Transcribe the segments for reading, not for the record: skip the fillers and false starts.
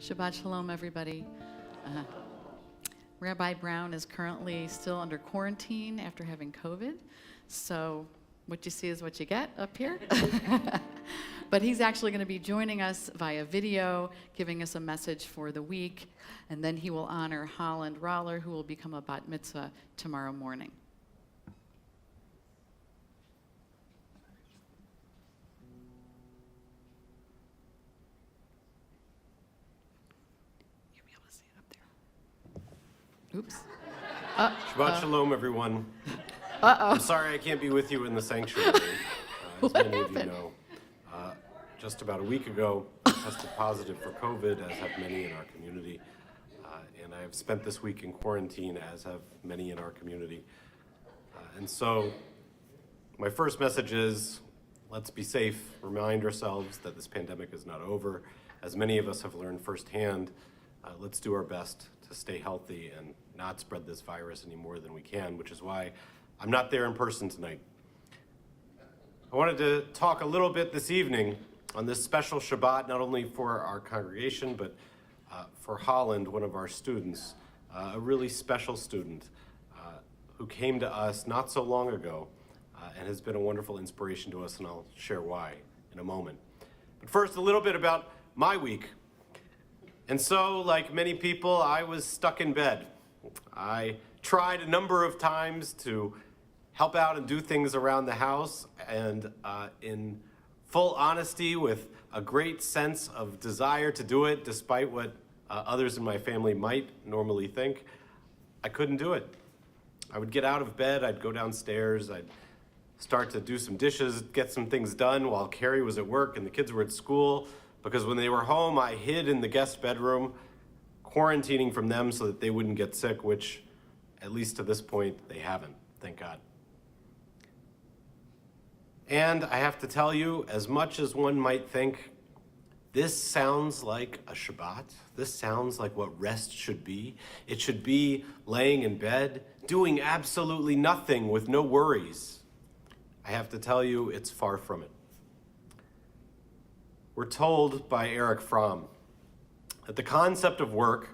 Shabbat Shalom, everybody. Rabbi Brown is currently still under quarantine after having COVID. So what you see is what you get up here. But he's actually going to be joining us via video, giving us a message for the week. And then he will honor Holland Roller, who will become a bat mitzvah tomorrow morning. Oops. Shabbat Shalom, everyone. I'm sorry I can't be with you in the sanctuary. As many of you know, just about a week ago, I tested positive for COVID, as have many in our community. And I have spent this week in quarantine, as have many in our community. And so my first message is, let's be safe, remind ourselves that this pandemic is not over. As many of us have learned firsthand, let's do our best to stay healthy and not spread this virus any more than we can, which is why I'm not there in person tonight. I wanted to talk a little bit this evening on this special Shabbat, not only for our congregation, but for Holland, one of our students, a really special student who came to us not so long ago and has been a wonderful inspiration to us, and I'll share why in a moment. But first, a little bit about my week. And so, like many people, I was stuck in bed. I tried a number of times to help out and do things around the house, and in full honesty, with a great sense of desire to do it, despite what others in my family might normally think, I couldn't do it. I would get out of bed, I'd go downstairs, I'd start to do some dishes, get some things done while Carrie was at work and the kids were at school, because when they were home, I hid in the guest bedroom, quarantining from them so that they wouldn't get sick, which, at least to this point, they haven't, thank God. And I have to tell you, as much as one might think, this sounds like a Shabbat. This sounds like what rest should be. It should be laying in bed, doing absolutely nothing with no worries. I have to tell you, it's far from it. We're told by Eric Fromm that the concept of work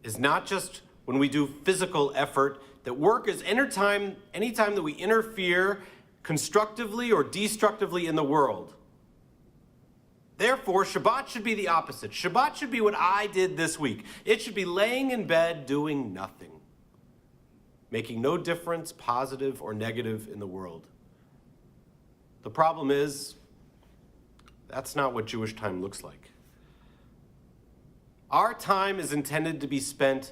is not just when we do physical effort, that work is anytime that we interfere constructively or destructively in the world. Therefore, Shabbat should be the opposite. Shabbat should be what I did this week. It should be laying in bed doing nothing, making no difference, positive or negative, in the world. The problem is, that's not what Jewish time looks like. Our time is intended to be spent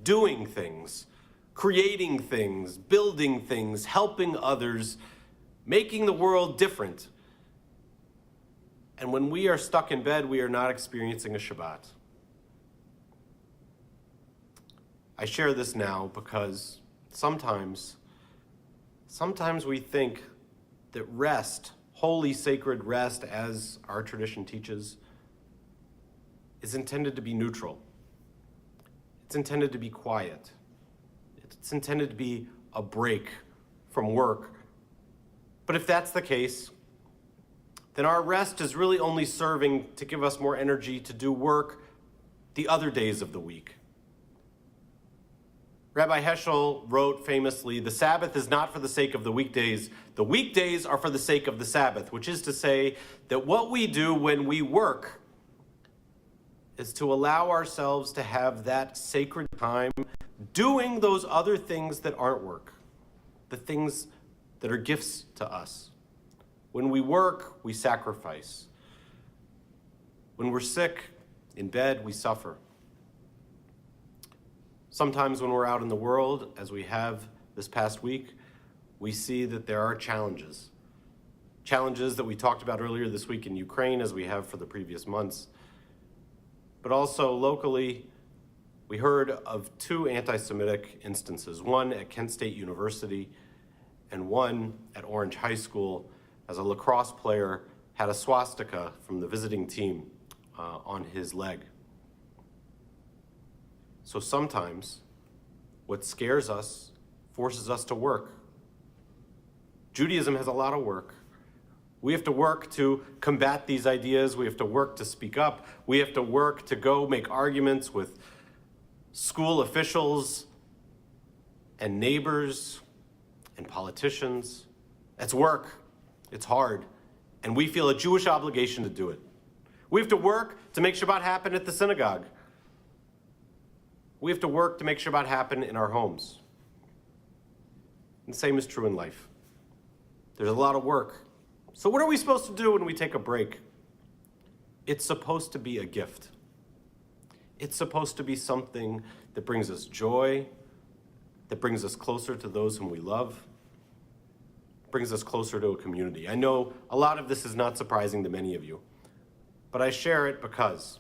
doing things, creating things, building things, helping others, making the world different. And when we are stuck in bed, we are not experiencing a Shabbat. I share this now because sometimes we think that rest, holy, sacred rest, as our tradition teaches, is intended to be neutral. It's intended to be quiet. It's intended to be a break from work. But if that's the case, then our rest is really only serving to give us more energy to do work the other days of the week. Rabbi Heschel wrote famously, "The Sabbath is not for the sake of the weekdays are for the sake of the Sabbath," which is to say that what we do when we work is to allow ourselves to have that sacred time doing those other things that aren't work, the things that are gifts to us. When we work, we sacrifice. When we're sick, in bed, we suffer. Sometimes when we're out in the world, as we have this past week, we see that there are challenges. Challenges that we talked about earlier this week in Ukraine, as we have for the previous months. But also locally, we heard of 2 anti-Semitic instances, one at Kent State University and one at Orange High School, as a lacrosse player had a swastika from the visiting team on his leg. So sometimes what scares us forces us to work. Judaism has a lot of work. We have to work to combat these ideas. We have to work to speak up. We have to work to go make arguments with school officials and neighbors and politicians. It's work. It's hard. And we feel a Jewish obligation to do it. We have to work to make Shabbat happen at the synagogue. We have to work to make Shabbat happen in our homes. And the same is true in life. There's a lot of work. So what are we supposed to do when we take a break? It's supposed to be a gift. It's supposed to be something that brings us joy, that brings us closer to those whom we love, brings us closer to a community. I know a lot of this is not surprising to many of you, but I share it because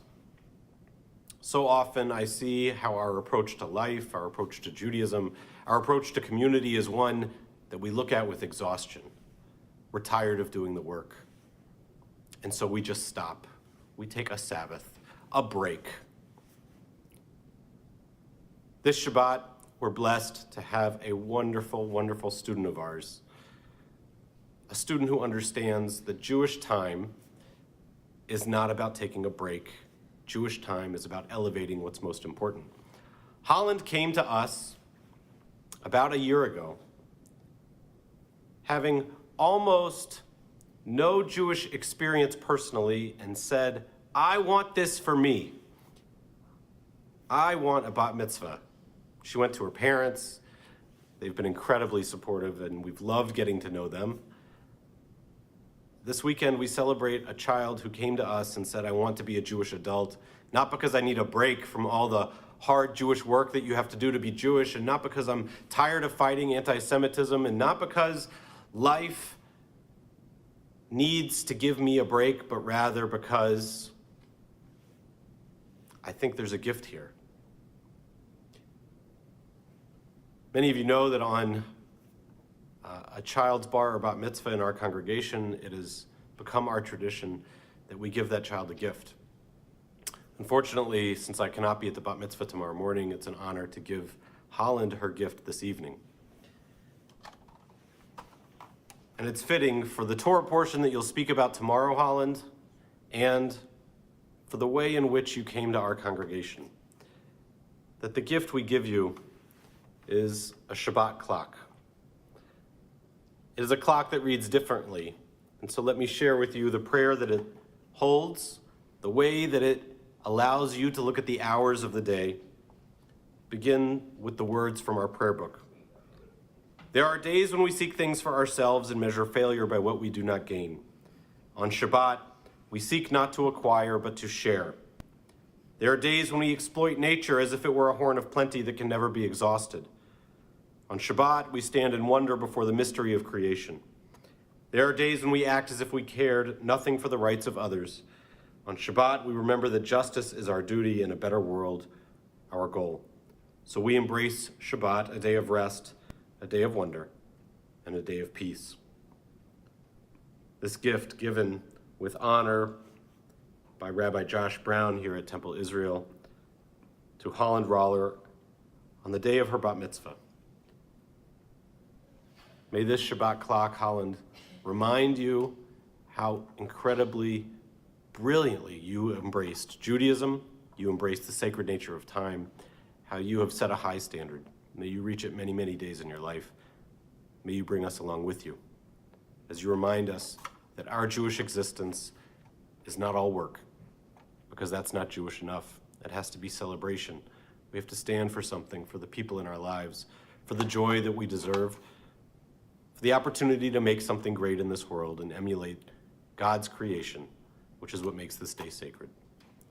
so often I see how our approach to life, our approach to Judaism, our approach to community is one that we look at with exhaustion. We're tired of doing the work. And so we just stop. We take a Sabbath, a break. This Shabbat, we're blessed to have a wonderful, wonderful student of ours. A student who understands that Jewish time is not about taking a break. Jewish time is about elevating what's most important. Holland came to us about a year ago, having almost no Jewish experience personally, and said, "I want this for me. I want a bat mitzvah." She went to her parents. They've been incredibly supportive, and we've loved getting to know them. This weekend, we celebrate a child who came to us and said, "I want to be a Jewish adult, not because I need a break from all the hard Jewish work that you have to do to be Jewish, and not because I'm tired of fighting anti-Semitism, and not because life needs to give me a break, but rather because I think there's a gift here." Many of you know that on a child's bar or bat mitzvah in our congregation, it has become our tradition that we give that child a gift. Unfortunately, since I cannot be at the bat mitzvah tomorrow morning, it's an honor to give Holland her gift this evening. And it's fitting for the Torah portion that you'll speak about tomorrow, Holland, and for the way in which you came to our congregation, that the gift we give you is a Shabbat clock. It is a clock that reads differently, and so let me share with you the prayer that it holds, the way that it allows you to look at the hours of the day. Begin with the words from our prayer book. "There are days when we seek things for ourselves and measure failure by what we do not gain. On Shabbat, we seek not to acquire, but to share. There are days when we exploit nature as if it were a horn of plenty that can never be exhausted. On Shabbat, we stand in wonder before the mystery of creation. There are days when we act as if we cared nothing for the rights of others. On Shabbat, we remember that justice is our duty and a better world our goal. So we embrace Shabbat, a day of rest, a day of wonder, and a day of peace." This gift, given with honor by Rabbi Josh Brown here at Temple Israel to Holland Roller on the day of her bat mitzvah. May this Shabbat clock, Holland, remind you how incredibly, brilliantly you embraced Judaism, you embraced the sacred nature of time, how you have set a high standard. May you reach it many, many days in your life. May you bring us along with you as you remind us that our Jewish existence is not all work, because that's not Jewish enough. It has to be celebration. We have to stand for something, for the people in our lives, for the joy that we deserve, for the opportunity to make something great in this world and emulate God's creation, which is what makes this day sacred.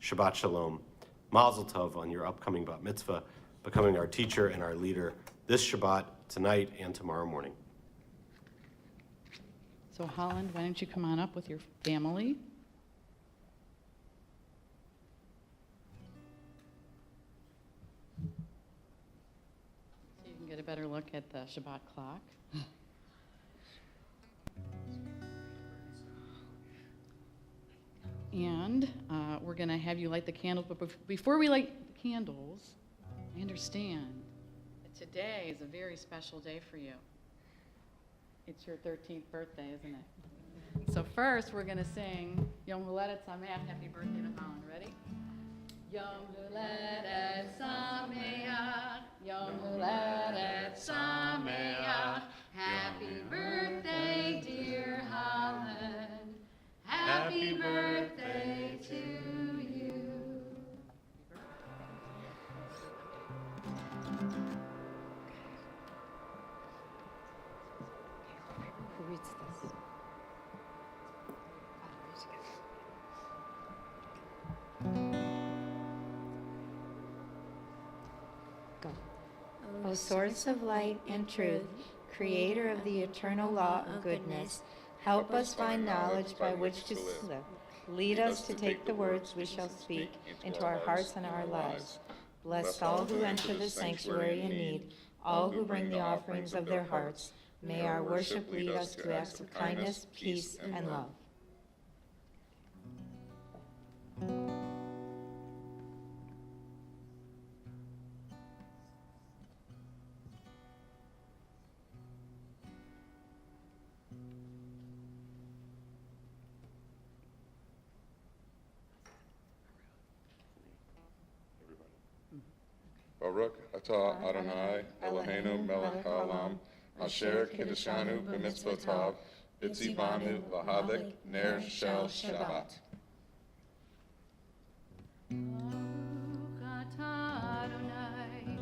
Shabbat Shalom. Mazel Tov on your upcoming bat mitzvah, becoming our teacher and our leader this Shabbat, tonight, and tomorrow morning. So Holland, why don't you come on up with your family? So you can get a better look at the Shabbat clock. And we're going to have you light the candles. But before we light the candles, I understand that today is a very special day for you. It's your 13th birthday, isn't it? So first, we're going to sing Yom Huledet Sameach, Happy Birthday to Holland. Ready? Yom Huledet Sameach, Yom Huledet Sameach, Happy birthday, dear Holland. Happy birthday to you. Who reads this? Go. O source of light and truth, creator of the eternal law of goodness, help us find knowledge by which to live. Lead us to take the words we shall speak into our hearts and our lives. Bless all who enter the sanctuary in need, all who bring the offerings of their hearts. May our worship lead us to acts of kindness, peace, and love. Baruch atah Adonai Eloheinu melech haolam, asher kiddushanu b'mitzvotav, b'tzivanu lahadlik ner shel Shabbat. Baruch atah Adonai,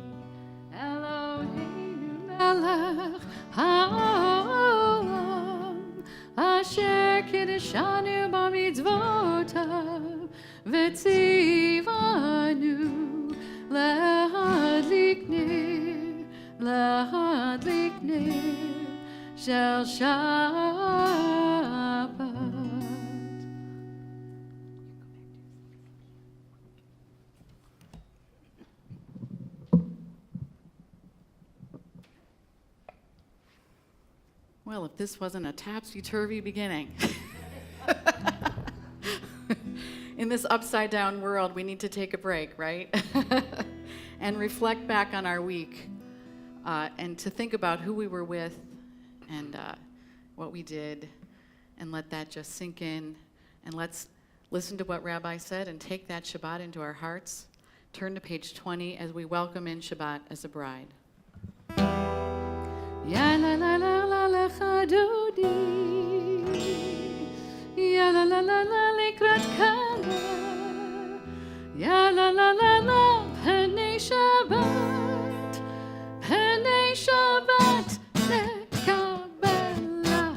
Eloheinu melech haolam, asher kiddushanu b'mitzvotav, v'tzivanu lahadlik ner shel Shabbat. Well, if this wasn't a topsy-turvy beginning. In this upside-down world, we need to take a break, right? And reflect back on our week and to think about who we were with and what we did, and let that just sink in. And let's listen to what Rabbi said and take that Shabbat into our hearts. Turn to page 20 as we welcome in Shabbat as a bride. Ya la la la la lecha dodi, ya la la la la lekrat kala, ya la la la la penei Shabbat, penei Shabbat lekabela.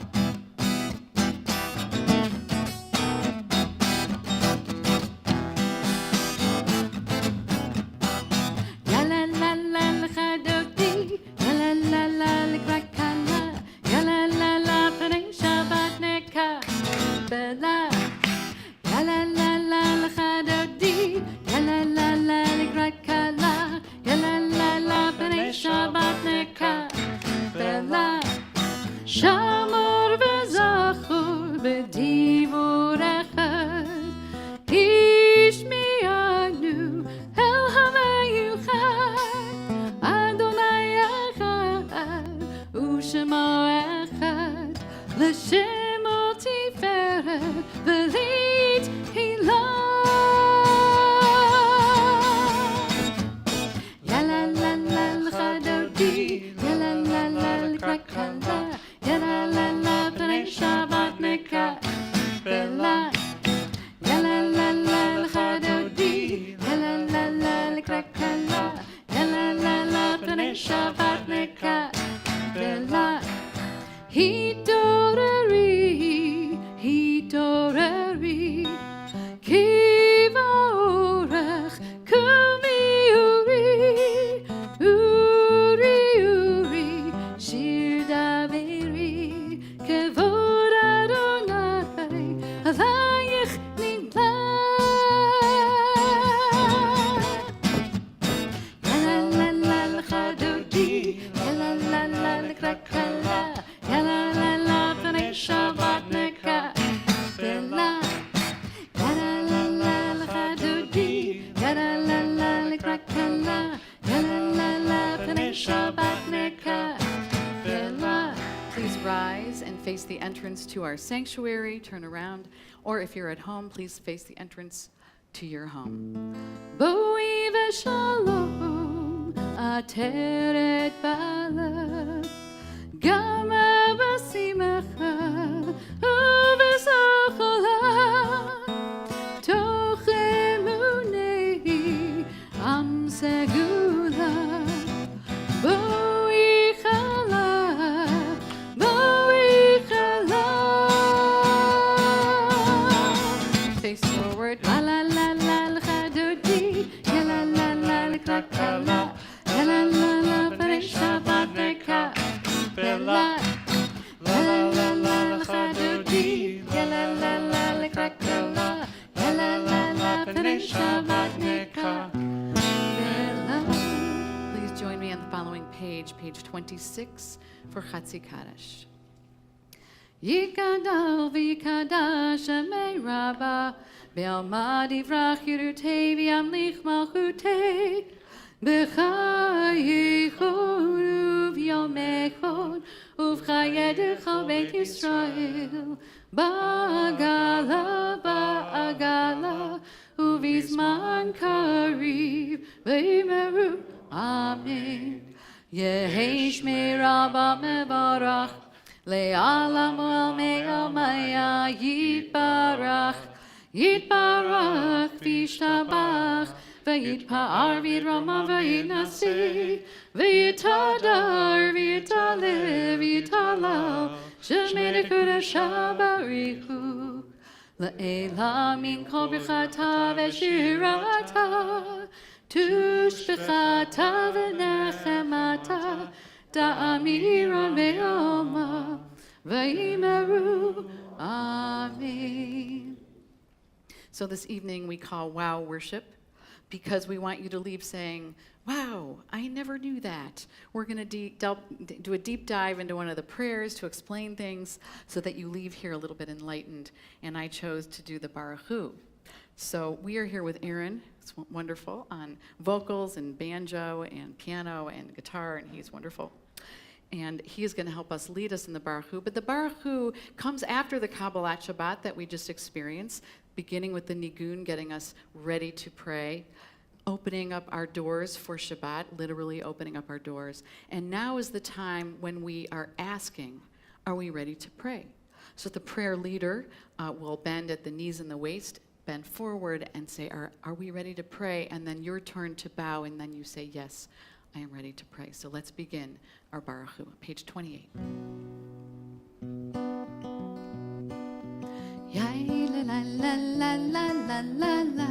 Ya la la la lecha dodi, ya la la la lekrat kala, ya la la la penei Shabbat lekabela. Ya la la la lecha dodi, ya la la la lekrat kala, ya la la la penei Shabbat lekabela. lekrakala, yalalala, p'nei Shabbat nekapela. Please rise and face the entrance to our sanctuary, turn around, or if you're at home, please face the entrance to your home. Boi v'shalom, ateret balad, gama b'simecha, u'v'zochola, toch emunei, am segula, boi chala, boi chala. Face forward, la la la la l'chadodi, ya la la la l'krakala, ya la la la p'nei Shabbat nekapela. La la la la l'chadodi, ya la la la l'krakala, ya la la la p'nei Shabbat nekapela. Please join me on the following page, page 26, for Chatzi Kaddish. Yikadal v'yikadash Shemei Rabba, Be'alma divrach yirutei v'yamlich malchutei, B'chayichon uv'yomechon, uv'chayedecha Beit Yisrael, Ba'agala, Ba'agala, uv'izman kariv, V'yimeru, Amen. Yehi Shmei Rabba mevarach, Le'alam u'almei yitbarach, yitbarach v'yishtabach, v'yitpa'ar v'yitrama v'yitnasi, v'yitadar v'yitaleh v'yitalal, Shemei Nekudesha barichu. Le'elam min kol b'chata v'shirata, tushbechata v'nechemata, Da'amiran ve'oma, ve'imeru, Amen. So this evening we call Wow Worship because we want you to leave saying, wow, I never knew that. We're going to do a deep dive into one of the prayers to explain things so that you leave here a little bit enlightened. And I chose to do the Baruch Hu. So we are here with Aaron, it's wonderful, on vocals and banjo and piano and guitar, and he's wonderful. And he is going to help us lead us in the Baruch Hu. But the Baruch Hu comes after the Kabbalat Shabbat that we just experienced, beginning with the Nigun, getting us ready to pray, opening up our doors for Shabbat, literally opening up our doors. And now is the time when we are asking, are we ready to pray? So the prayer leader will bend at the knees and the waist, bend forward and say, are we ready to pray? And then your turn to bow, and then you say, yes, I am ready to pray. So let's begin our Baruch Hu, page 28. Yai la la la la la la la la.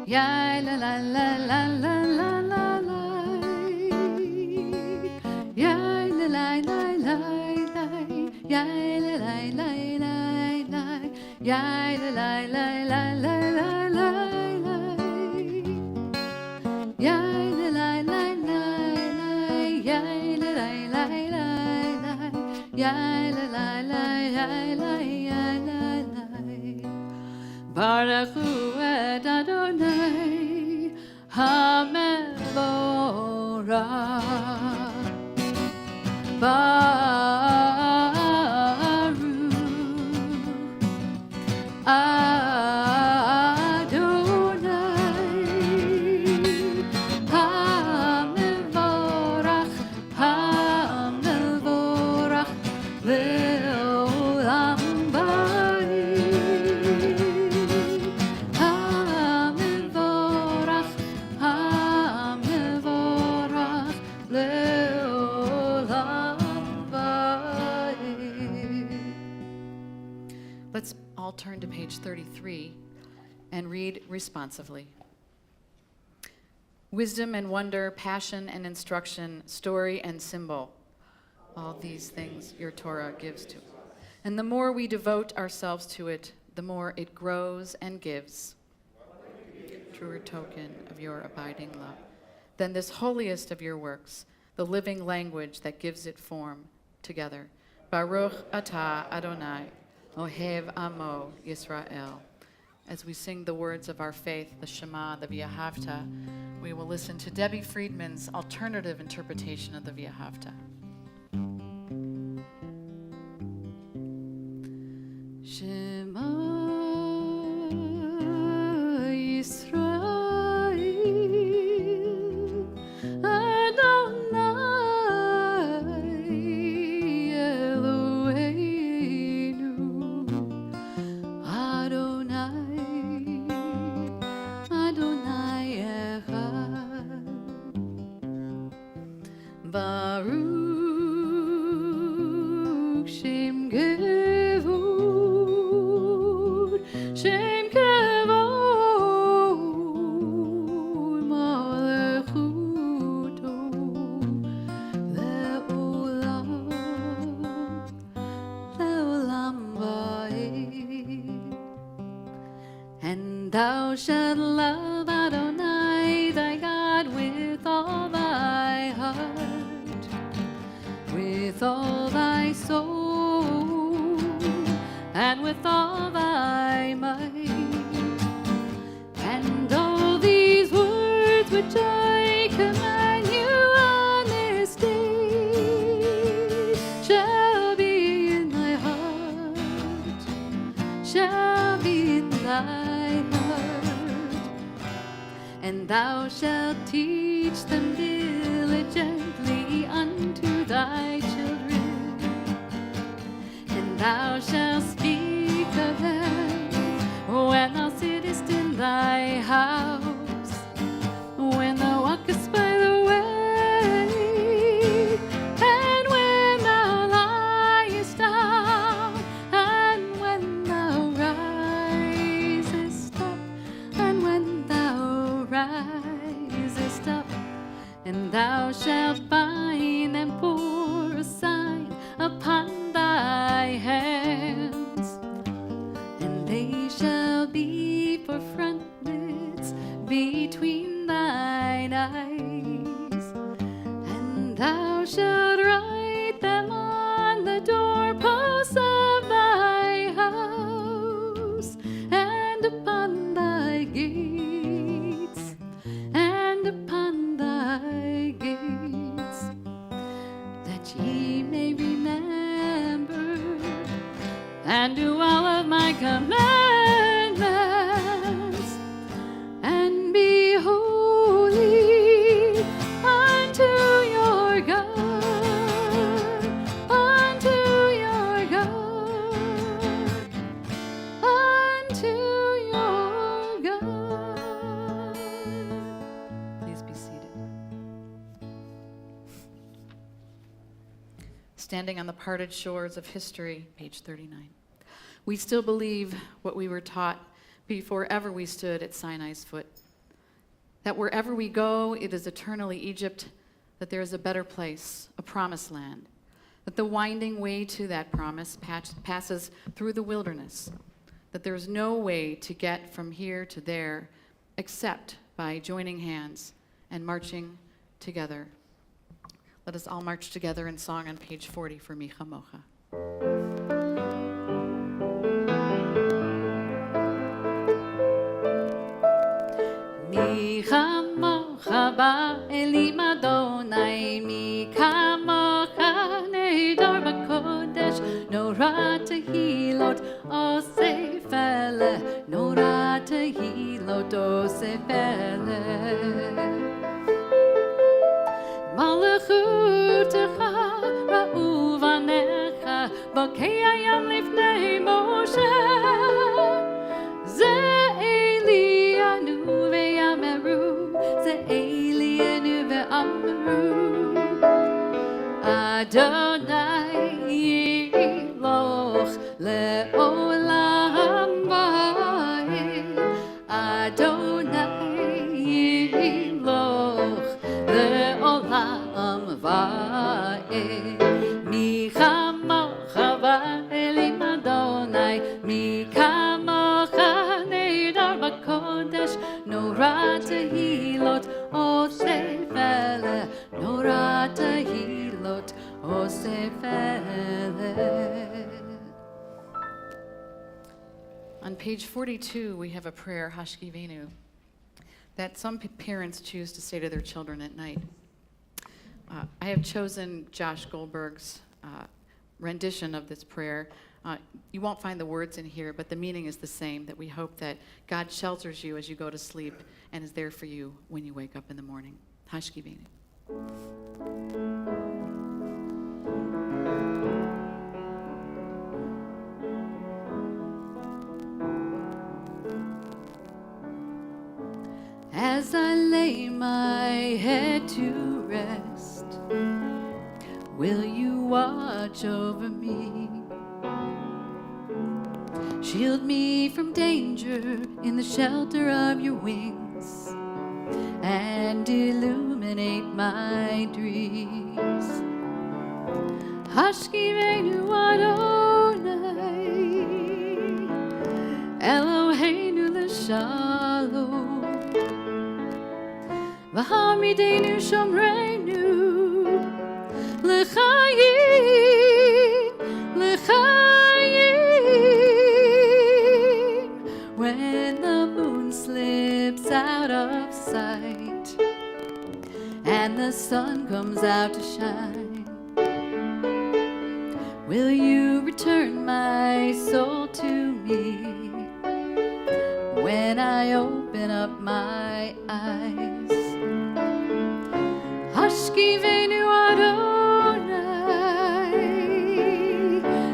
Yai la la la la la la la la. Yai la la la la la. Yai la la la la la. Yai la la la la la la la. Yai la la la la la. Yai la la la la la. Yai la la la la la la la. Baruch Hu et Adonai HaMevorach. Baruch Adonai HaMevorach, HaMevorach le'olam va'ed. HaMevorach, HaMevorach le'olam va'ed. Let's all turn to page 33 and read responsively. Wisdom and wonder, passion and instruction, story and symbol. All these things your Torah gives to. And the more we devote ourselves to it, the more it grows and gives. Truer token of your abiding love than this holiest of your works, the living language that gives it form together. Baruch atah Adonai, Ohev Amo Yisrael. as we sing the words of our faith, the Shema, the V'ahavta, we will listen to Debbie Friedman's alternative interpretation of the V'ahavta. Shema Yisrael Adonai Eloheinu Adonai Echad Baruch Shem Kevod Shem Kevod Malechuto Le'olam Va'ed. And thou shalt love Adonai thy God with all thy heart, with all thy soul, and with all thy might. And all these words which I command you on this day shall be in thy heart, shall be in thy heart. And thou shalt teach them diligently unto thy children, and thou shalt speak of them when thou sittest in thy house, when thou walkest by the way, and when thou liest down, and when thou risest up, and when thou risest up. And thou shalt bind them for a sign upon thy hands, and they shall be for frontlets between thine eyes. And thou shalt write them on the doorposts of thy house, and upon thy gates, and upon thy gates, that ye may remember and do all of my commandments, and be holy unto your God, unto your God, unto your God. Please be seated. Standing on the parted shores of history, page 39. We still believe what we were taught before ever we stood at Sinai's foot, that wherever we go, it is eternally Egypt, that there is a better place, a promised land, that the winding way to that promise passes through the wilderness, that there is no way to get from here to there except by joining hands and marching together. Let us all march together in song on page 40 for Micha Mocha. Micha mocha ba'elim Adonai, Micha mocha nehedar b'kodesh, Nora tehilot oseh feleh, Nora tehilot oseh feleh. Malachutecha ra'u vanecha, bokei hayam lifnei Moshe, ze Elianu ve'yameru, ze Elianu ve'amru, Adonai yiloch le'olam va'ed, Adonai yiloch le'olam va'ed. Micha mocha ba'elim Adonai, Micha mocha nehedar b'kodesh, Nora tehilot oseh feleh, Nora tehilot oseh feleh. On page 42, we have a prayer, Hashkivenu, that some parents choose to say to their children at night. I have chosen Josh Goldberg's rendition of this prayer. You won't find the words in here, but the meaning is the same, that we hope that God shelters you as you go to sleep and is there for you when you wake up in the morning. Hashkivenu. As I lay my head to rest, will you watch over me? Shield me from danger in the shelter of your wings, and illuminate my dreams. Hashkivenu Adonai, Eloheinu l'shalom. V'hamidenu shomreinu l'chaim, l'chaim. When the moon slips out of sight and the sun comes out to shine, will you return my soul to me when I open up my eyes? Hashkivenu Adonai,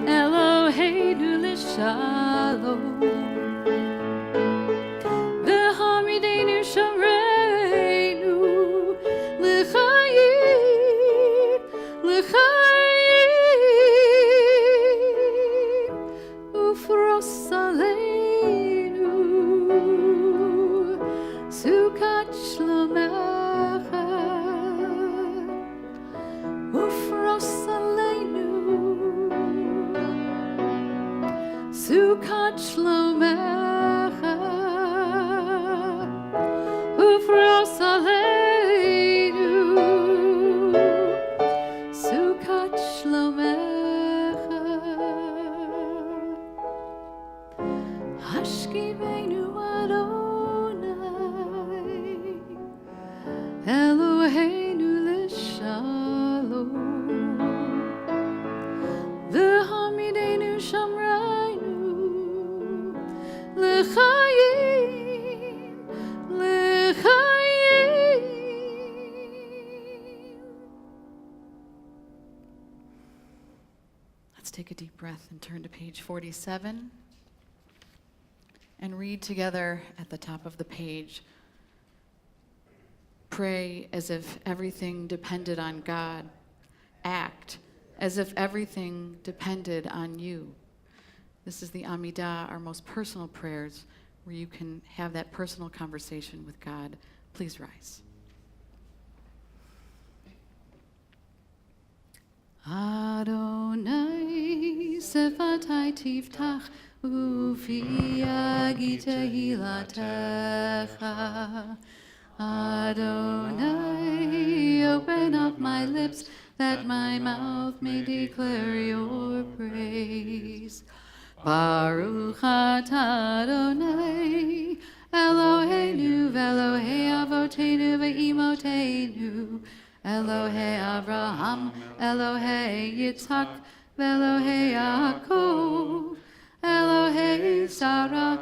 Eloheinu l'shalom. V'hamidenu shomreinu l'chaim, l'chaim. Ufros aleinu sukat shlomecha. Ufros aleinu sukat shlomecha. Ufros aleinu sukat shlomecha. Hashkivenu Adonai, Eloheinu l'shalom. V'hamidenu shomreinu l'chaim, l'chaim. Let's take a deep breath and turn to page 47 and read together at the top of the page. Pray as if everything depended on God. Act as if everything depended on you. This is the Amidah, our most personal prayers, where you can have that personal conversation with God. Please rise. Adonai sefatai tiftach ufi agita hilatecha. Adonai, open up my lips that my mouth may declare your praise. Baruch atah Adonai, Eloheinu v'Elohei avoteinu v'imotenu, Elohei Avraham, Elohei Yitzhak, v'Elohei Yaakov, Elohei Sarah,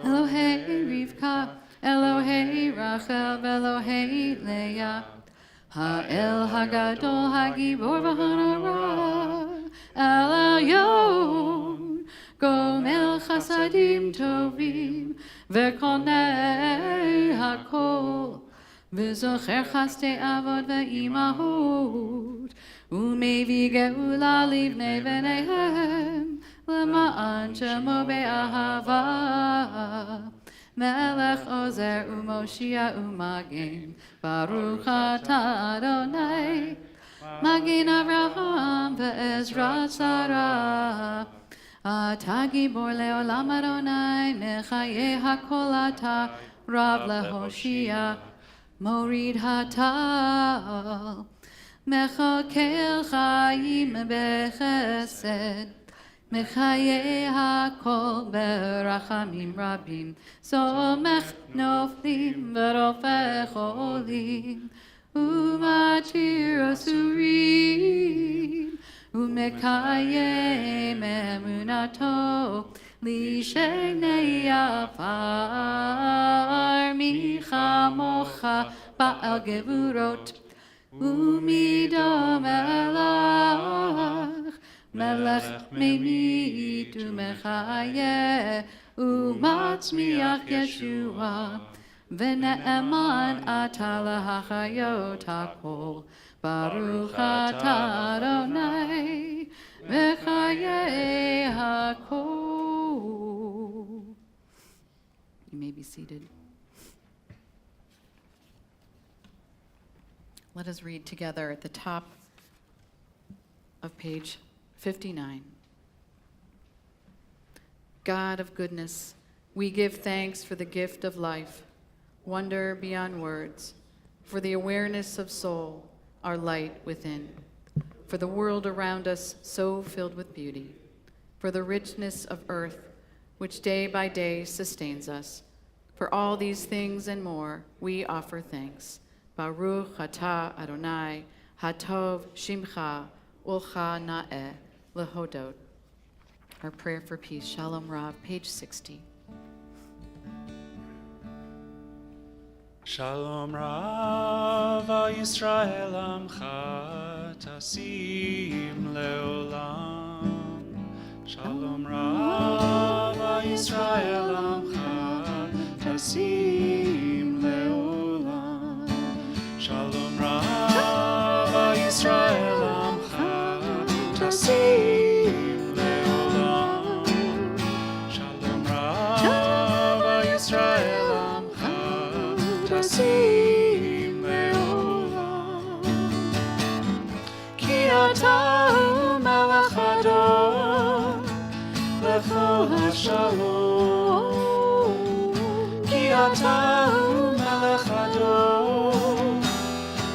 Elohei Rivka, Elohei Rachel, Elohei Leah, Ha'el Hagadol Hagibor v'Hanara, El Elyon, Gomel Chasadim Tovim, V'Konei Hakol, V'Zocher Chastei Avod V'Imahot, U'Mevi Geula Livnei V'neihem, L'ma'an Shemo Be'ahava, Melech Ozer U'Moshia U'Magen, Baruch atah Adonai, Magen Avraham Ve'ezra Tzara, Atah Gibor Le'olam Adonai, Mechaye Hakol Atah, Rav Lehoshia, Morid Hatal, Mechakel Chaim Bechesed, מחיי הכל ברחמים רבים, סומך נופלים ורופא חולים, ומתיר אסורים, ומקיים אמונתו, לשני עפר, מי כמוך בעל גבורות, ומידו מלך, מלך ממית ומחיה, ומצמיח ישועה, ונאמן אתה להחיות הכל, ברוך אתה אדוני, מחיי הכל. You may be seated. Let us read together at the top of page 59. God of goodness, we give thanks for the gift of life, wonder beyond words, for the awareness of soul, our light within, for the world around us so filled with beauty, for the richness of earth, which day by day sustains us. For all these things and more, we offer thanks. Baruch atah Adonai, hatov shimcha, ulcha na'eh, lehodot. Our prayer for peace, Shalom Rav, page 60. Shalom Rav Yisrael Amcha Tasim Leolam. Shalom Rav Yisrael Amcha Tasim Leolam. Shalom Rav Yisrael Amcha Tasim Leolam. Shalom Rav Yisrael Tasim leolam, ki ata hu melech hador, lecho hashalom. Ki ata hu melech hador,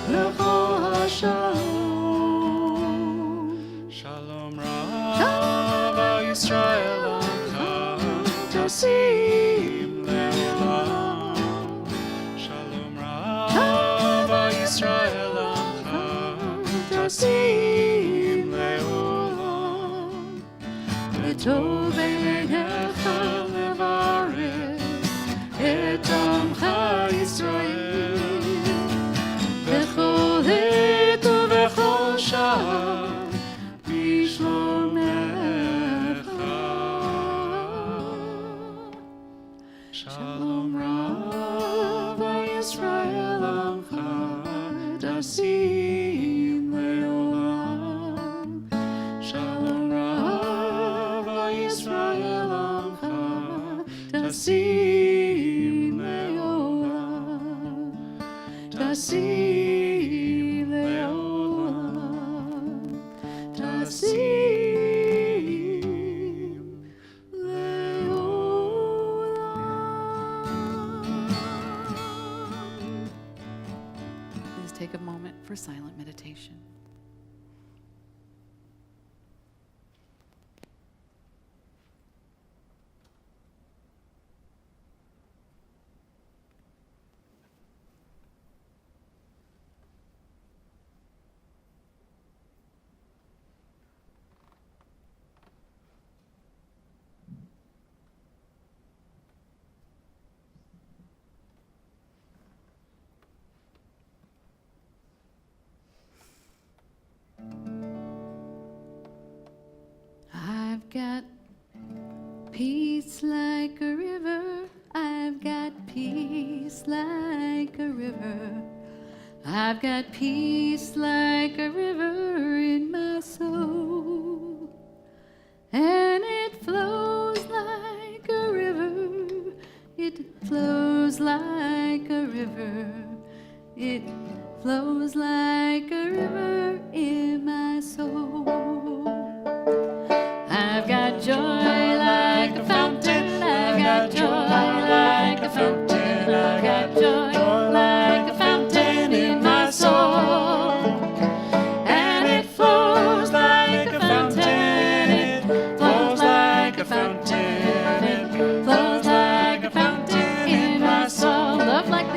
lecho hashalom. Shalom Rav Yisrael Amcha Tasim leolam. Yisrael Amcha Tasim leolam, Letov einecha levarech et Amcha Yisrael, bechol het ubechol shah bishlomecha. Shalom Rav Yisrael Amcha Tasim leolam. Shalom Rav Yisrael Amcha Tasim leolam. Tasim leolam. Tasim leolam. Please take a moment for silent meditation. I've got peace like a river. I've got peace like a river. I've got peace like a river in my soul. And it flows like a river. It flows like a river. It flows like a river in my soul. I've got joy like a fountain. I've got joy like a fountain. I've got joy like a fountain in my soul. And it flows like a fountain. It flows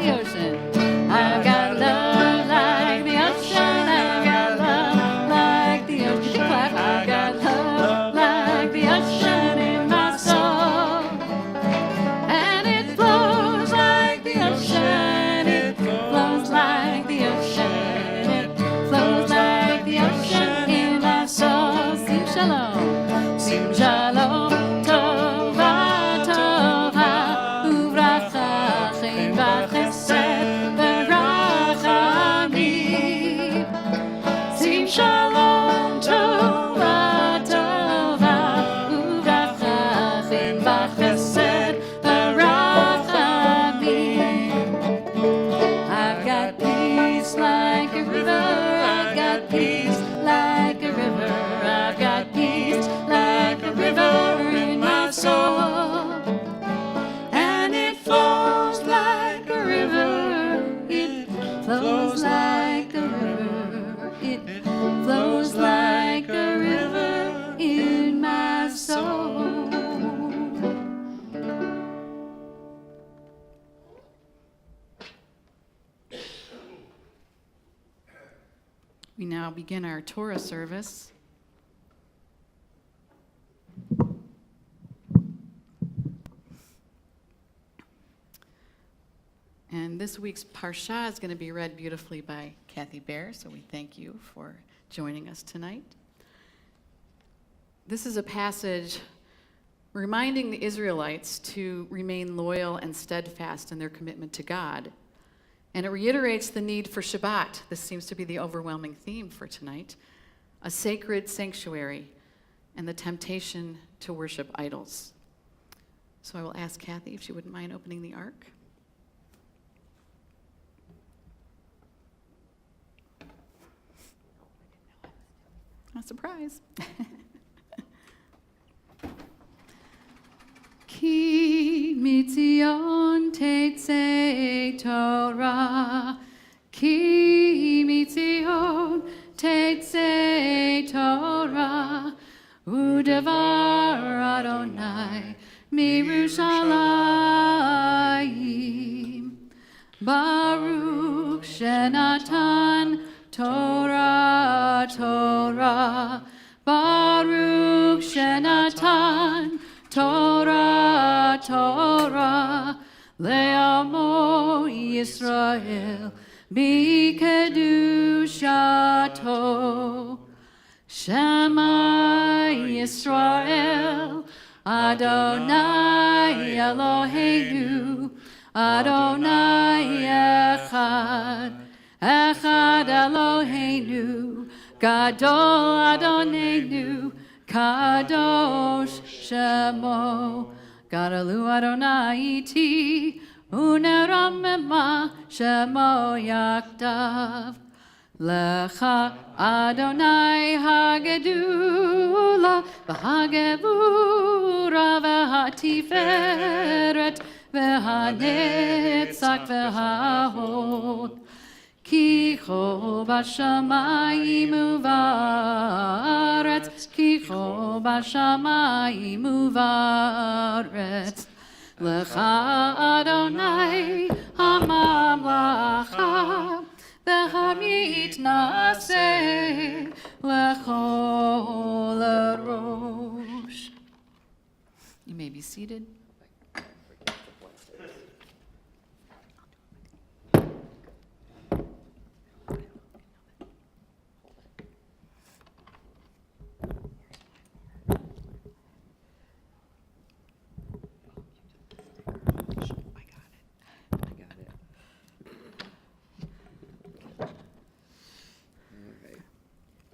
the ocean. I've got love like the ocean. I've got love like the ocean. Clap. I've got love like the ocean in my soul. And it flows like the ocean. It flows like the ocean. It flows like the ocean in my soul. Sing shalom. Sing shalom. Tova, tova. Uvracha, cheva, chesed, verachamim. Sing shalom. Tova, tova. Uvracha, cheva, chesed, verachamim. I've got peace like a river. I've got peace like a river. I've got peace like a river in my soul. And it flows like a river. It flows like a river. It flows like a river in my soul. We now begin our Torah service. And this week's Parsha is going to be read beautifully by Kathy Bear, so we thank you for joining us tonight. This is a passage reminding the Israelites to remain loyal and steadfast in their commitment to God. And it reiterates the need for Shabbat. This seems to be the overwhelming theme for tonight. A sacred sanctuary and the temptation to worship idols. So I will ask Kathy if she wouldn't mind opening the ark. A surprise. Ki mitzion tetzei Torah, Ki mitzion tetzei Torah, Udevar Adonai mirushalayim. Baruch shenatan Torah, Torah, Baruch shenatan Torah, Torah, le'amo Yisrael, b'kedushato. Shema Yisrael, Adonai Eloheinu, Adonai Echad, Echad Eloheinu, Gadol Adonenu, Kadosh Shemo. Gadalu Adonai iti, uneramema Shemo yakdav. Lecha Adonai hagedula, v'hagevura, v'hatiferet, v'hanetzach, v'hahod. Kicho b'shamayim uvaretz, Kicho b'shamayim uvaretz. Lecha Adonai hamamlacha, v'hamit naseh lechol rosh. You may be seated.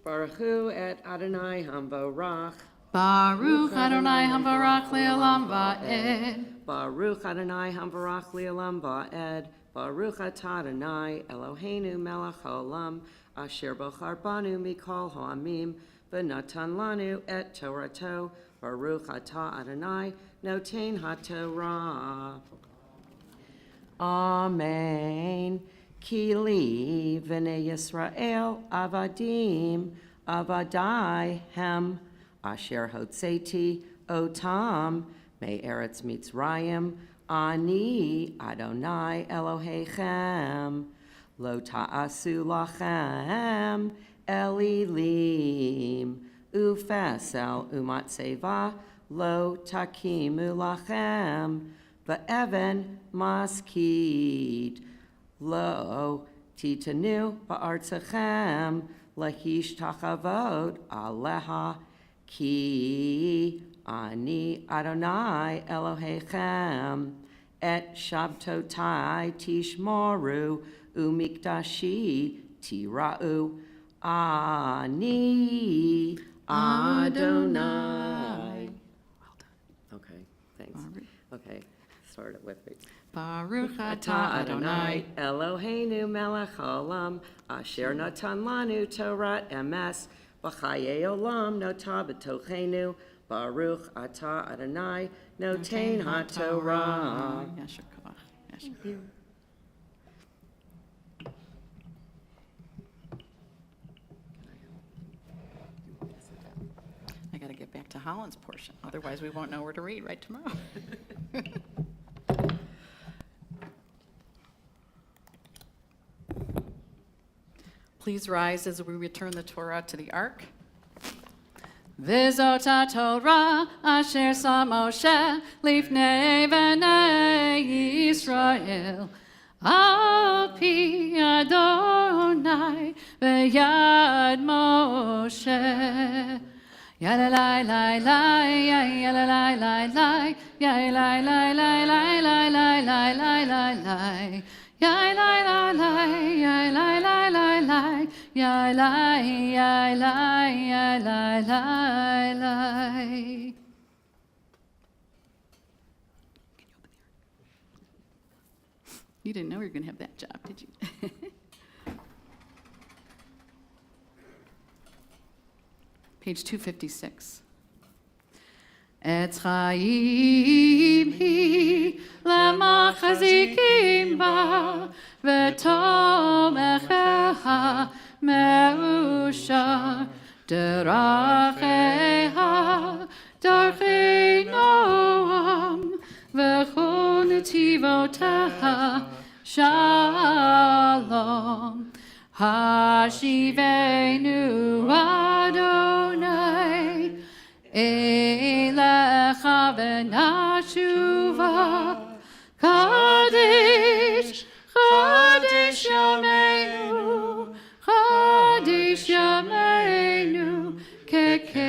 Baruch hu et Adonai hamvorach. Baruch Adonai hamvarach le'olam va'ed. Baruch Adonai hamvorach le'olam va'ed. Baruch atah Adonai Eloheinu melech haolam, asher bochar banu mikol ha'amim, v'natan lanu et Torato. Baruch atah Adonai noten haTorah. Amen. Ki li v'nei Yisrael avadim, avadai hem, asher hotzeti otam, me'eretz Mitzrayim, Ani Adonai Elohechem, lo ta'asu lachem elilim, ufesel umatseva, lo takimu lachem, va'even maskid, lo titanu ba'artzachem, lahish tachavod aleha, ki ani Adonai Elohechem, et shabtotai tishmoru, umikdashi tira'u, ani Adonai. Okay, thanks. Okay, start it with me. Baruch Atah Adonai Eloheinu melech haolam, asher natan lanu Torah emes, v'chayei olam notah b'tochenu, Baruch Atah Adonai noten haTorah. Yasher koach. Yasher. I got to get back to Holland's portion. Otherwise, we won't know where to read right tomorrow. Please rise as we return the Torah to the ark. V'zot haTorah asher sa Moshe lifnei bnei Yisrael al pi Adonai v'yad Moshe. Yalalai lai lai, yalalai lai lai, yalalai lai lai lai lai lai lai lai lai lai. Yai lai lai lai, yai lai lai lai lai, yai lai yai lai yai lai lai lai. You didn't know you were going to have that job, did you? Page 256. Et chaim hi lemachazikim ba v'tomecheha me'ushar deracheha darchei noam v'chol netivoteha shalom hashivenu Adonai Elecha v'nashuva Kadesh, Kadesh Yameinu, Kadesh Yameinu Kekedem.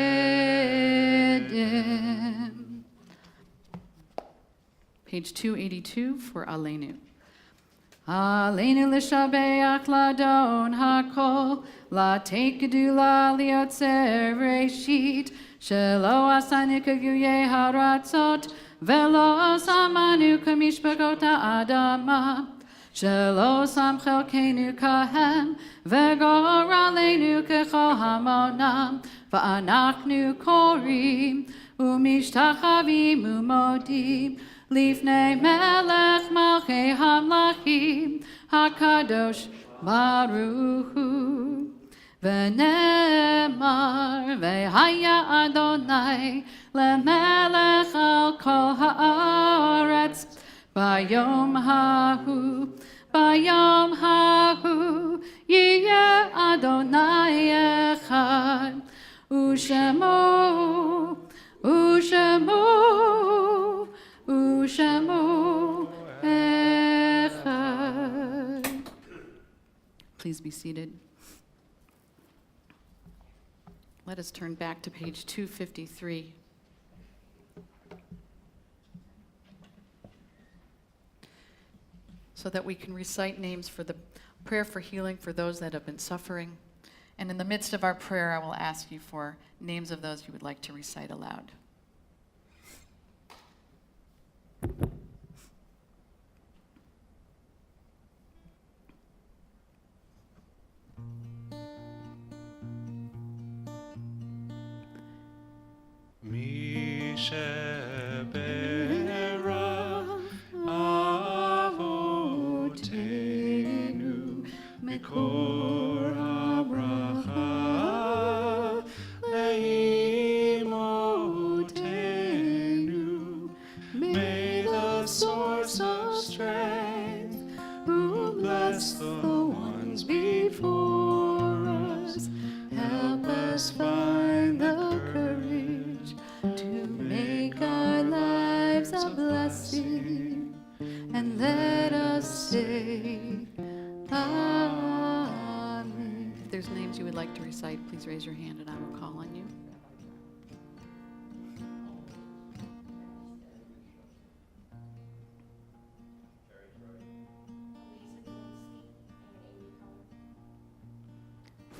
Page 282 for Aleinu. Aleinu l'shabeach ladon hakol, la tekedula liotzer reshit, shelo asanu kaguyeh haratzot, velo samanu kamishpakot ha'adama, shelo sam chelkenu kahem, vegor aleinu kechol hamonam, va'anachnu korim, umishtachavim umodim, Lifnei melech malchei hamlachim hakadosh baruch hu v'nemar v'haya Adonai lemelech al kol haaretz bayom hahu yiyeh Adonai echad ushemo echad. Please be seated. Let us turn back to page 253. So that we can recite names for the prayer for healing for those that have been suffering. And in the midst of our prayer, I will ask you for names of those you would like to recite aloud. Avotenu mikor habracha leimotenu. May the sword bless the ones before us. Help us find the courage to make our lives a blessing, and let us say Amen. If there's names you would like to recite, please raise your hand and I will call on you.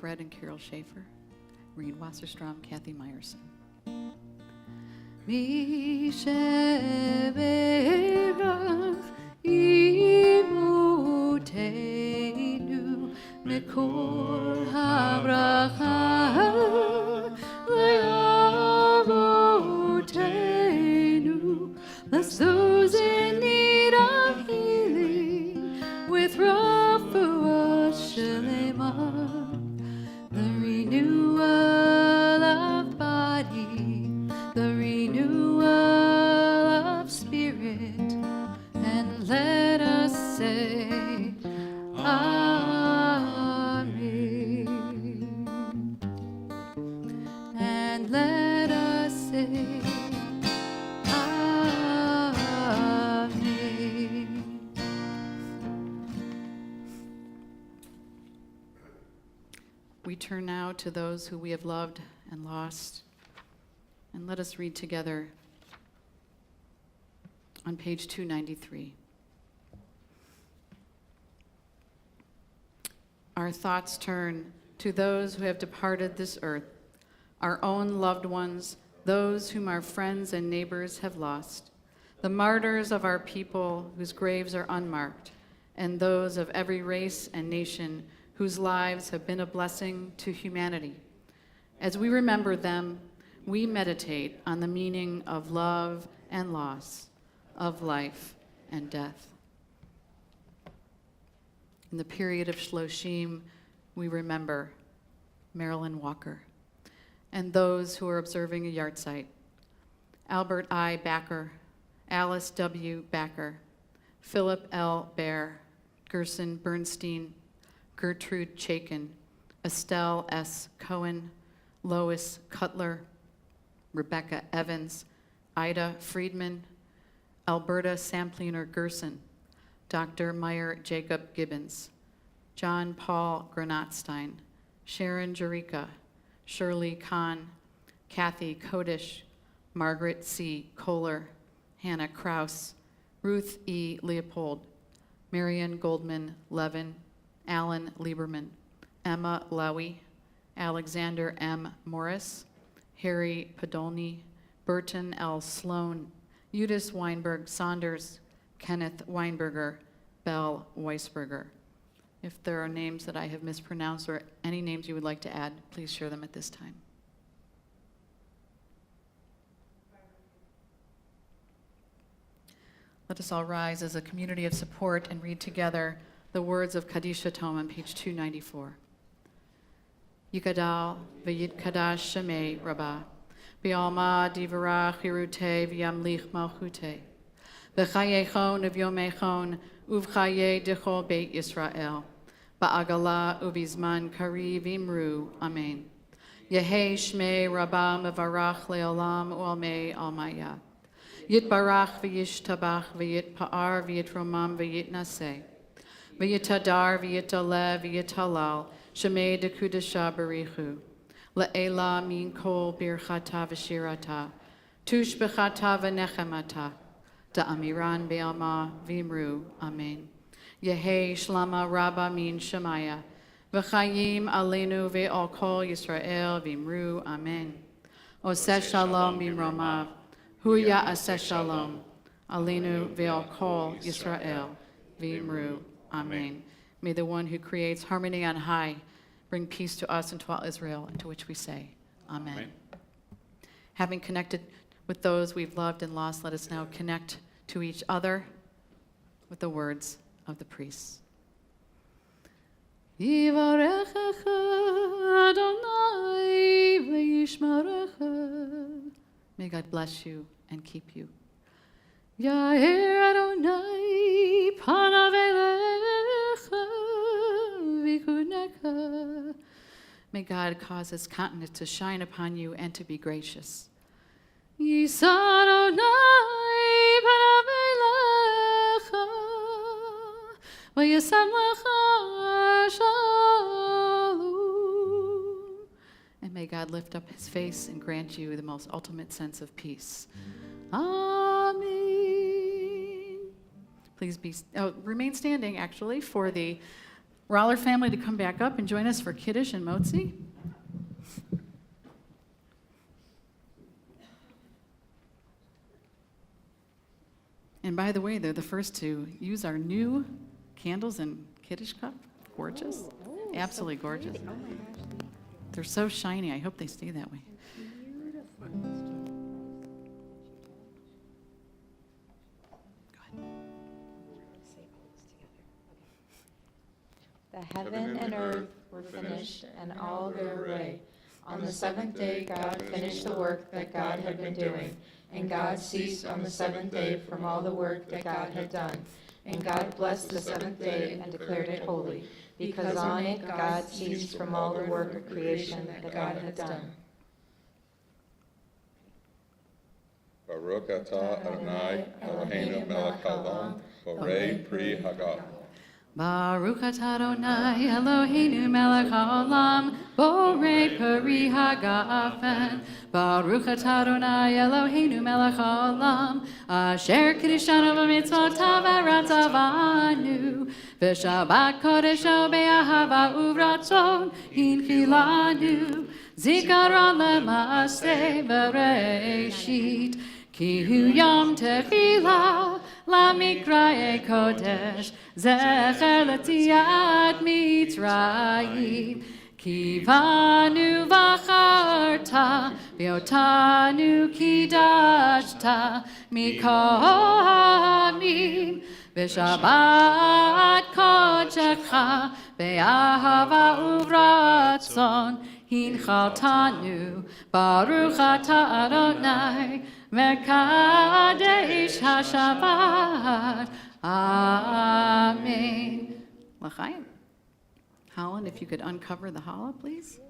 Fred and Carol Schaefer, Reed Wasserstrom, Kathy Meyerson. Mi sheberach imutenu mekol habracha le'avotenu. Bless those in need of healing with refuah shelema. The renewal of body, the renewal of spirit, and let us say Amen. And let us say Amen. We turn now to those who we have loved and lost, and let us read together on page 293. Our thoughts turn to those who have departed this earth, our own loved ones, those whom our friends and neighbors have lost, the martyrs of our people whose graves are unmarked, and those of every race and nation whose lives have been a blessing to humanity. As we remember them, we meditate on the meaning of love and loss, of life and death. In the period of Shloshim, we remember Marilyn Walker and those who are observing a yahrzeit: Albert I. Backer, Alice W. Backer, Philip L. Baer, Gerson Bernstein, Gertrude Chaikin, Estelle S. Cohen, Lois Cutler, Rebecca Evans, Ida Friedman, Alberta Sampliner Gerson, Dr. Meyer Jacob Gibbons, John Paul Granatstein, Sharon Jerica, Shirley Kahn, Kathy Kodish, Margaret C. Kohler, Hannah Kraus, Ruth E. Leopold, Marion Goldman Levin, Alan Lieberman, Emma Lowy, Alexander M. Morris, Harry Podolny, Burton L. Sloan, Eudice Weinberg Saunders, Kenneth Weinberger, Belle Weisberger. If there are names that I have mispronounced or any names you would like to add, please share them at this time. Let us all rise as a community of support and read together the words of Kaddish Tom on page 294. Yikadal v'yitkadash shemei rabbah, b'alma divarach hirute v'yamlich malchute, v'chayechon uv'yomechon uv'chaye dechol beit Yisrael, ba'agala uv'izman kari v'imru, amen. Yehei shmei rabbah mevarach le'olam u'almei almaya, yitbarach v'yishtabach v'yitpa'ar v'yitromam v'yitnaseh, v'yitadar v'yitaleh v'yitalal, Shemei de Kudasha Barichu, La'ela min kol birchata v'shirata, Tush b'chata v'nechemata, Da'amiran be'alma v'imru, Amen. Yehei shlama rabba min shemaya, V'chayim aleinu ve'al kol Yisrael v'imru, Amen. Oseh shalom b'mromav, Hu ya'aseh shalom, aleinu ve'al kol Yisrael v'imru, Amen. May the one who creates harmony on high bring peace to us and to all Israel, and to which we say, Amen. Amen. Having connected with those we've loved and lost, let us now connect to each other with the words of the priests. Yivarechecha Adonai v'yishmerecha. May God bless you and keep you. Yair Adonai panav elecha Elohecha. May God cause his countenance to shine upon you and to be gracious. Yisa Adonai panav elecha, v'yasem lecha shalom. And may God lift up his face and grant you the most ultimate sense of peace. Amen. Please remain standing, actually, for the Roller family to come back up and join us for Kiddush and Motzi. And by the way, they're the first to use our new candles and Kiddush cup. Gorgeous. Absolutely gorgeous. They're so shiny. I hope they stay that way. The heaven and earth were finished, and all their array. On the seventh day God finished the work that God had been doing, and God ceased on the seventh day from all the work that God had done. And God blessed the seventh day and declared it holy, because on it God ceased from all the work of creation that God had done. Baruch atah Adonai Eloheinu melech haolam, borei pri hagal. Baruch atah Adonai Eloheinu melech haolam, borei peri hagafen. Baruch atah Adonai Eloheinu melech haolam, asher kiddushanu b'mitzvotav v'ratzavanu, v'shabbat kodesho be'ahava uvratzon hinchilanu, zikaron le'maaseh b'reishit, ki hu yom techila lamikrae kodesh, zecher l'tziat mitzrayim, ki vanu v'acharta, v'otanu kidashta, mikohamim, v'shabbat kodecha, be'ahava uvratzon, hinchaltanu, baruch atah Adonai, Mekadesh HaShabbat. Amen. L'chaim. Holland, if you could uncover the challah, please.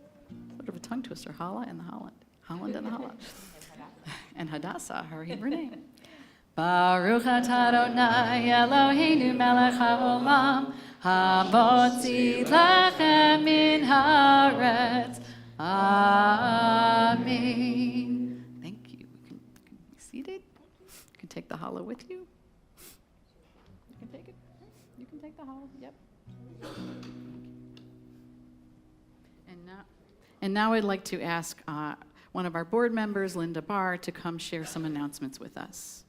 Sort of a tongue twister. Challah and the Holland. Holland and the challah. And Hadassah, her Hebrew name. Baruch atah Adonai Eloheinu melech haolam, hamotzi lechem min haaretz. Amen. Seated. You can take the challah with you. You can take it. You can take the challah. Yep. And now I'd like to ask one of our board members, Linda Barr, to come share some announcements with us.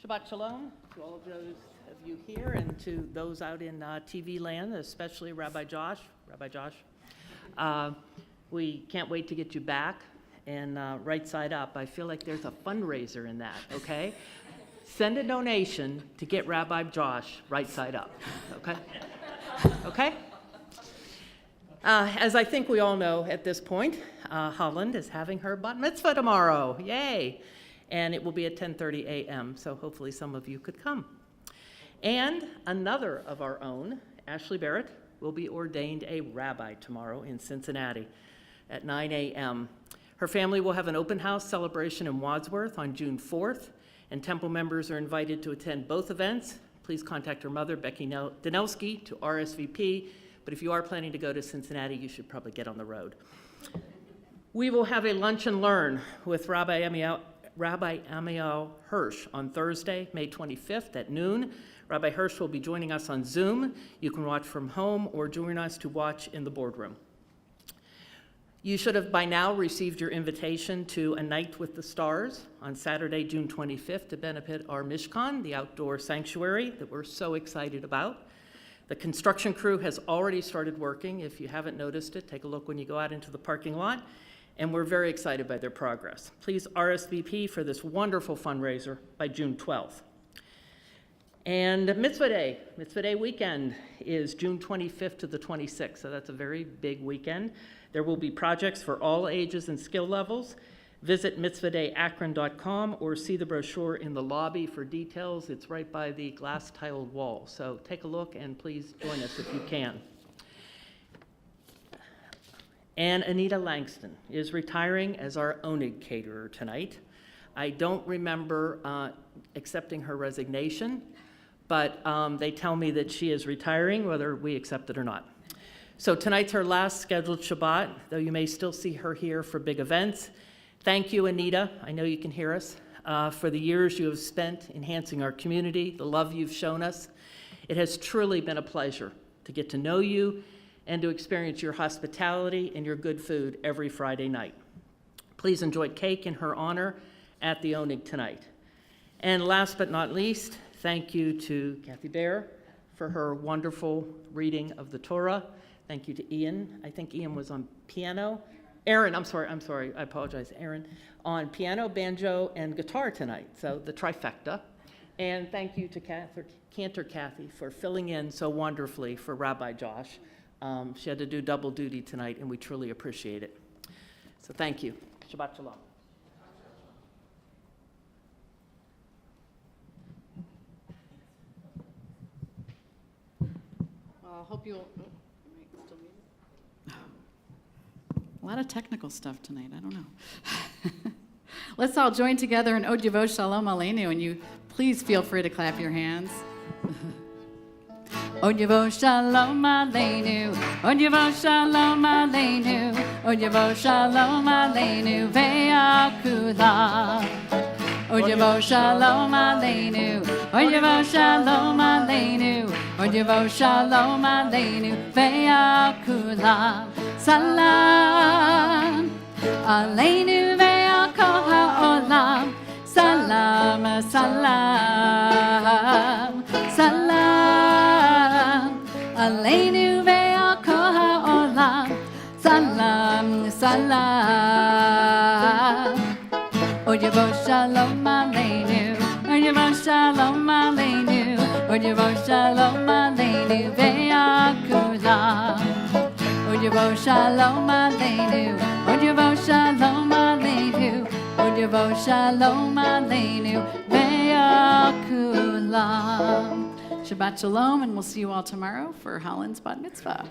Shabbat Shalom to all of those of you here and to those out in TV land, especially Rabbi Josh. We can't wait to get you back. And right side up, I feel like there's a fundraiser in that, okay? Send a donation to get Rabbi Josh right side up, okay? Okay? As I think we all know at this point, Holland is having her bat mitzvah tomorrow, yay! And it will be at 10:30 a.m., so hopefully some of you could come. And another of our own, Ashley Barrett, will be ordained a rabbi tomorrow in Cincinnati at 9 a.m. Her family will have an open house celebration in Wadsworth on June 4th, and Temple members are invited to attend both events. Please contact her mother, Becky Danelski, to RSVP, but if you are planning to go to Cincinnati, you should probably get on the road. We will have a lunch and learn with Rabbi Amiel Hirsch on Thursday, May 25th at noon. Rabbi Hirsch will be joining us on Zoom. You can watch from home or join us to watch in the boardroom. You should have by now received your invitation to A Night with the Stars on Saturday, June 25th to benefit our Mishkan, the outdoor sanctuary that we're so excited about. The construction crew has already started working. If you haven't noticed it, take a look when you go out into the parking lot. And we're very excited by their progress. Please RSVP for this wonderful fundraiser by June 12th. And Mitzvah Day weekend is June 25th to the 26th, so that's a very big weekend. There will be projects for all ages and skill levels. Visit mitzvahdayakron.com or see the brochure in the lobby for details. It's right by the glass-tiled wall. So take a look and please join us if you can. And Anita Langston is retiring as our ONIG caterer tonight. I don't remember accepting her resignation, but they tell me that she is retiring, whether we accept it or not. So tonight's her last scheduled Shabbat, though you may still see her here for big events. Thank you, Anita, I know you can hear us, for the years you have spent enhancing our community, the love you've shown us. It has truly been a pleasure to get to know you and to experience your hospitality and your good food every Friday night. Please enjoy cake in her honor at the ONIG tonight. And last but not least, thank you to Kathy Bear for her wonderful reading of the Torah. Thank you to Ian. I think Ian was on piano. Aaron, I'm sorry, I apologize, Aaron, on piano, banjo, and guitar tonight, so the trifecta. And thank you to Cantor Kathy for filling in so wonderfully for Rabbi Josh. She had to do double duty tonight, and we truly appreciate it. So thank you. Shabbat Shalom. Well, I hope you'll. A lot of technical stuff tonight. I don't know. Let's all join together in Od Yavo Shalom Aleinu, and you please feel free to clap your hands. Od Yavo Shalom Aleinu, Od Yavo Shalom Aleinu, Od Yavo Shalom Aleinu, ve'akula. Od Yavo Shalom Aleinu, Od Yavo Shalom Aleinu, Od Yavo Shalom Aleinu, ve'akula. Salam Aleinu ve'al kol ha'olam. Salam, salam, salam Aleinu ve'al kol ha'olam. Salam, salam. Od Yavo Shalom Aleinu, Od Yavo Shalom Aleinu, Od Yavo Shalom Aleinu ve'akula. Od Yavo Shalom Aleinu, Od Yavo Shalom Aleinu, Od Yavo Shalom Aleinu ve'akula. Shabbat Shalom, and we'll see you all tomorrow for Holland's Bat Mitzvah.